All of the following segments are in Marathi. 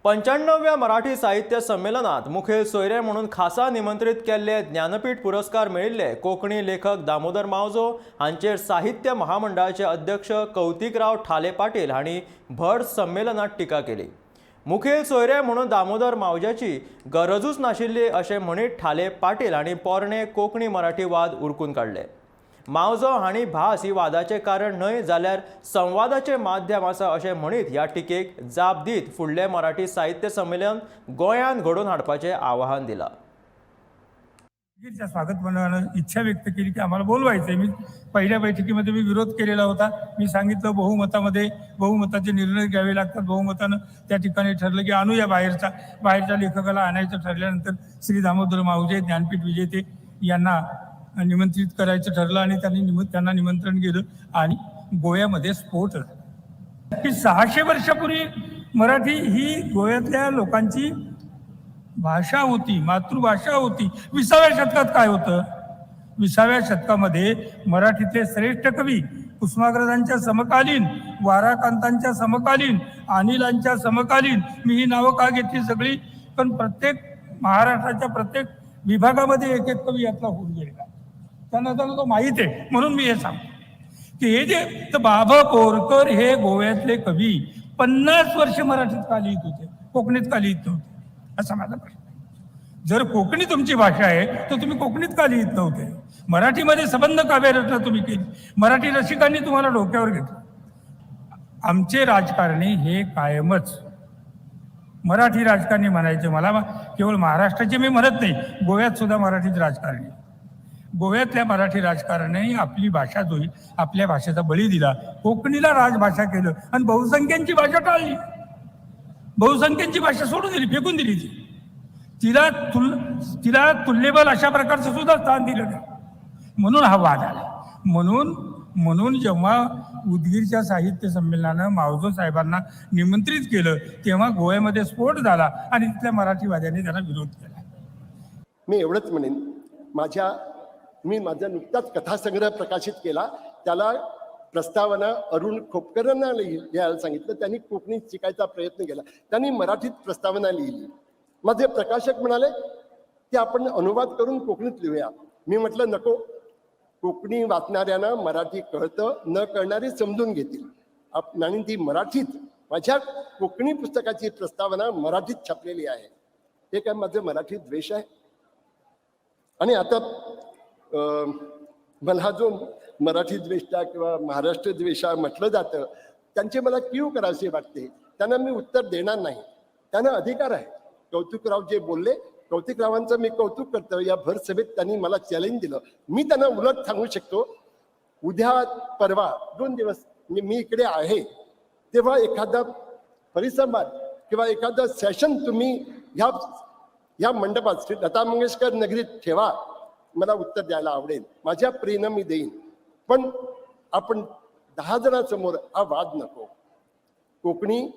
95व्या मराठी साहित्य संमेलनात मुखेल सोयरे म्हणून खासा निमंत्रित केल्ले ज्ञानपीठ पुरस्कार मेळिल्ले कोंकणी लेखक दामोदर मावजो हांचेर साहित्य महामंडळाचे अध्यक्ष कौतिकराव ठाले पाटील हांणी भर संमेलनात टिका केली। मुखेल सोयरे म्हणून दामोदर मावज्याची गरजूच नाशिल्ली अशें म्हणीत ठाले पाटील हांणी पोरणे कोंकणी मराठी वाद उरकून काडले। मावजो हांणी भास ही वादाचे कारण न्हय जाल्यार संवादाचे माध्यम आसा अशें म्हणीत ह्या टिकेक जाप दीत फुडलें मराठी साहित्य संमेलन गोंयांत घडोवन हाडपाचें आवाहन दिलां। स्वागत मंडळानं इच्छा व्यक्त केली की आम्हाला बोलवायचंय। मी पहिल्या बैठकीमध्ये विरोध केलेला होता। मी सांगितलं बहुमताचे निर्णय घ्यावे लागतात। बहुमतानं त्या ठिकाणी ठरलं की आणूया बाहेरच्या लेखकाला आणायचं ठरल्यानंतर श्री दामोदर मावजे ज्ञानपीठ विजेते यांना निमंत्रित करायचं ठरलं आणि त्यांना निमंत्रण केलं आणि गोव्यामध्ये स्फोट झाला की 600 वर्षापूर्वी मराठी ही गोव्यातल्या लोकांची भाषा होती, मातृभाषा होती। 20व्या शतकात काय होतं? 20व्या शतकामध्ये मराठीतले श्रेष्ठ कवी कुसुमाग्रजांच्या समकालीन, वाराकांतांच्या समकालीन, अनिलांच्या समकालीन, मी ही नावं का घेतली सगळी, पण प्रत्येक महाराष्ट्राच्या प्रत्येक विभागामध्ये एक एक कवी यातला होऊन गेलेला, त्यांना तो माहीत आहे। म्हणून मी हे सांगतो की हे जे बाबा बोरकर हे गोव्यातले कवी 50 वर्ष मराठीत का लिहित होते, कोकणीत का लिहित नव्हते, असा माझा प्रश्न आहे। जर कोकणी तुमची भाषा आहे तर तुम्ही कोकणीत का लिहित नव्हते? मराठीमध्ये संबंध काव्यरचना तुम्ही केली, मराठी रसिकांनी तुम्हाला डोक्यावर घेतलं। आमचे राजकारणी हे कायमच मराठी राजकारणी म्हणायचे। मला केवळ महाराष्ट्राचे मी म्हणत नाही, गोव्यात सुद्धा मराठीच राजकारणी। गोव्यातल्या मराठी राजकारण्याने आपली भाषा जोई आपल्या भाषेचा बळी दिला, कोकणीला राजभाषा केलं आणि बहुसंख्यांची भाषा टाळली, बहुसंख्यांची भाषा सोडून दिली, फेकून दिली। तिला तुल्यबल अशा प्रकारचं सुद्धा स्थान दिलं नाही। म्हणून हा वाद आला। म्हणून जेव्हा उदगीरच्या साहित्य संमेलनानं मावजो साहेबांना निमंत्रित केलं तेव्हा गोव्यामध्ये स्फोट झाला आणि तिथल्या मराठीवाद्यांनी त्याला विरोध केला। मी एवढंच म्हणेन, मी माझा नुकताच कथासंग्रह प्रकाशित केला, त्याला प्रस्तावना अरुण खोपकरांना लिहायला सांगितलं। त्यांनी कोकणीत शिकायचा प्रयत्न केला, त्यांनी मराठीत प्रस्तावना लिहिली। माझे प्रकाशक म्हणाले की आपण अनुवाद करून कोकणीत लिहूया। मी म्हटलं नको, कोकणी वाचणाऱ्यांना मराठी कळतं, न कळणारी समजून घेतील आणि ती मराठीत, माझ्या कोकणी पुस्तकाची प्रस्तावना मराठीत छापलेली आहे। हे काय माझं मराठी द्वेष आहे? आणि आता मला जो मराठी द्वेषा किंवा महाराष्ट्र द्वेषा म्हटलं जातं, त्यांचे मला कीव करायचे वाटते। त्यांना मी उत्तर देणार नाही, त्यांना अधिकार आहे। कौतिकराव जे बोलले, कौतिकरावांचं मी कौतुक करतो। या भर सभेत त्यांनी मला चॅलेंज दिलं, मी त्यांना उलट सांगू शकतो, उद्या परवा 2 दिवस मी इकडे आहे तेव्हा एखादा परिसंवाद किंवा एखादं सेशन तुम्ही ह्या मंडपात श्री लता मंगेशकर नगरीत ठेवा, मला उत्तर द्यायला आवडेल, माझ्या प्रेरणा मी देईन। पण आपण 10 जणांसमोर हा वाद नको। कोकणी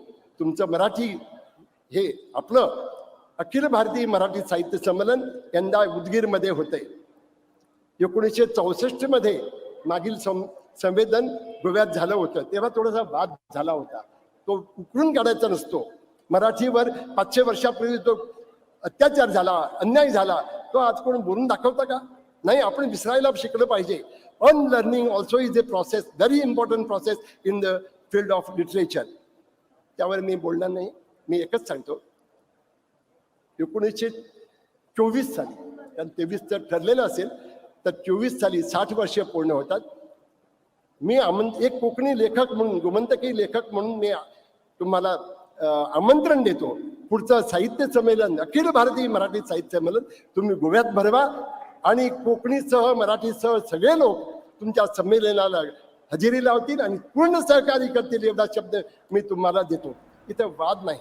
तुमचं मराठी हे आपलं अखिल भारतीय मराठी साहित्य संमेलन यंदा उदगीरमध्ये होतंय। 1964 मध्ये मागील संवेदन गोव्यात झालं होतं, तेव्हा थोडासा वाद झाला होता, तो उकळून काढायचा नसतो। मराठीवर 500 वर्षापूर्वी जो अत्याचार झाला, अन्याय झाला, तो आज कोण बोलून दाखवता का? नाही, आपण विसरायला शिकलं पाहिजे। Unlearning also is a process, very important process in the field of literature. त्यावर मी बोलणार नाही, मी एकच सांगतो, 1924 साली, कारण 23 जर ठरलेलं असेल तर 24 साली 60 वर्ष पूर्ण होतात। मी एक कोकणी लेखक म्हणून, गोमंतकी लेखक म्हणून मी तुम्हाला आमंत्रण देतो, पुढचं साहित्य संमेलन, अखिल भारतीय मराठी साहित्य संमेलन तुम्ही गोव्यात भरवा आणि कोकणीसह मराठीसह सगळे लोक तुमच्या संमेलनाला हजेरी लावतील आणि पूर्ण सहकार्य करतील, एवढा शब्द मी तुम्हाला देतो। इथं वाद नाही।